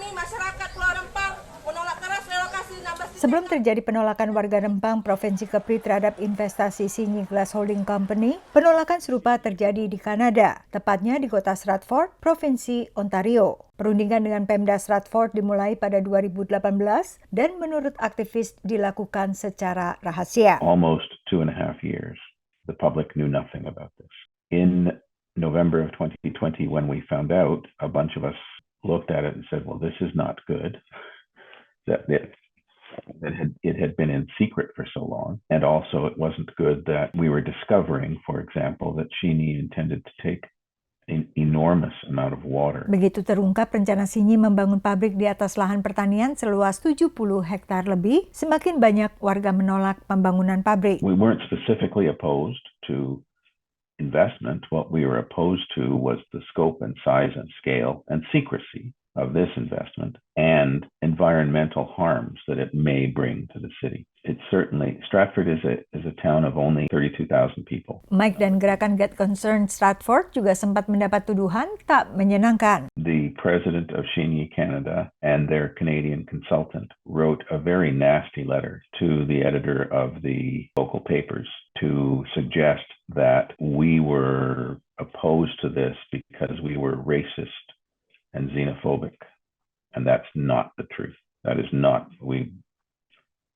ini masyarakat Pulau Rempang menolak keras relokasi 16. Sebelum terjadi penolakan warga Rempang, Provinsi Kepri terhadap investasi Sinyi Glass Holding Company, penolakan serupa terjadi di Kanada, tepatnya di kota Stratford, Provinsi Ontario. Perundingan dengan Pemda Stratford dimulai pada 2018 dan menurut aktivis dilakukan secara rahasia. Almost 2.5 years, the public knew nothing about this. In November of 2020, when we found out, a bunch of us looked at it and said, well, this is not good. That it had been in secret for so long. And also it wasn't good that we were discovering, for example, that Sinyi intended to take an enormous amount of water. Begitu terungkap rencana Sinyi membangun pabrik di atas lahan pertanian seluas 70 hektar lebih, semakin banyak warga menolak pembangunan pabrik. We weren't specifically opposed to investment. What we were opposed to was the scope and size and scale and secrecy of this investment and environmental harms that it may bring to the city. It's certainly, Stratford is a town of only 32,000 people. Mike dan gerakan Get Concerned Stratford juga sempat mendapat tuduhan tak menyenangkan. The president of Sinyi Canada and their Canadian consultant wrote a very nasty letter to the editor of the local papers to suggest that we were opposed to this because we were racist and xenophobic. And that's not the truth. That is not, we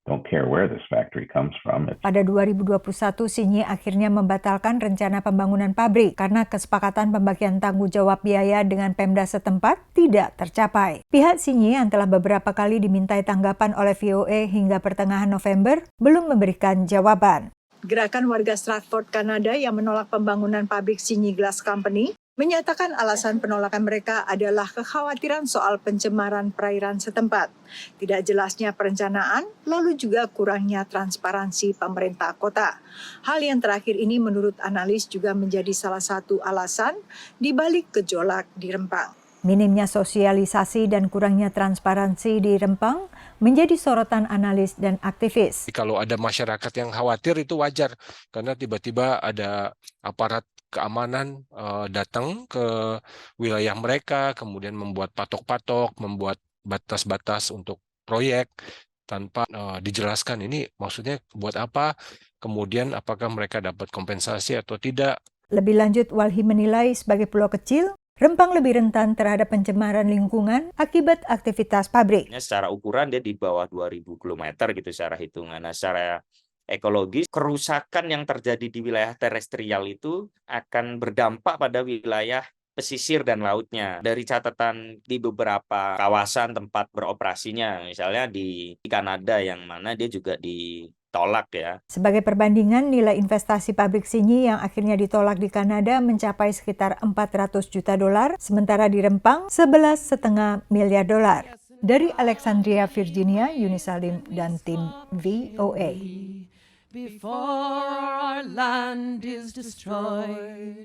don't care where this factory comes from. Pada 2021, Sinyi akhirnya membatalkan rencana pembangunan pabrik karena kesepakatan pembagian tanggung jawab biaya dengan Pemda setempat tidak tercapai. Pihak Sinyi yang telah beberapa kali dimintai tanggapan oleh VOA hingga pertengahan November belum memberikan jawaban. Gerakan warga Stratford, Kanada yang menolak pembangunan pabrik Sinyi Glass Company menyatakan alasan penolakan mereka adalah kekhawatiran soal pencemaran perairan setempat, tidak jelasnya perencanaan, lalu juga kurangnya transparansi pemerintah kota. Hal yang terakhir ini menurut analis juga menjadi salah satu alasan di balik gejolak di Rempang. Minimnya sosialisasi dan kurangnya transparansi di Rempang menjadi sorotan analis dan aktivis. Kalau ada masyarakat yang khawatir itu wajar, karena tiba-tiba ada aparat keamanan datang ke wilayah mereka, kemudian membuat patok-patok, membuat batas-batas untuk proyek tanpa dijelaskan ini maksudnya buat apa, kemudian apakah mereka dapat kompensasi atau tidak. Lebih lanjut, Walhi menilai sebagai pulau kecil, Rempang lebih rentan terhadap pencemaran lingkungan akibat aktivitas pabrik. Secara ukuran dia di bawah 2.000 km gitu secara hitungan. Nah, secara ekologis, kerusakan yang terjadi di wilayah terestrial itu akan berdampak pada wilayah pesisir dan lautnya. Dari catatan di beberapa kawasan tempat beroperasinya, misalnya di Kanada yang mana dia juga ditolak ya. Sebagai perbandingan, nilai investasi pabrik Sinyi yang akhirnya ditolak di Kanada mencapai sekitar $400 juta, sementara di Rempang $11,5 miliar. Dari Alexandria, Virginia, Yuni Salim dan tim VOA. Before our land is destroyed.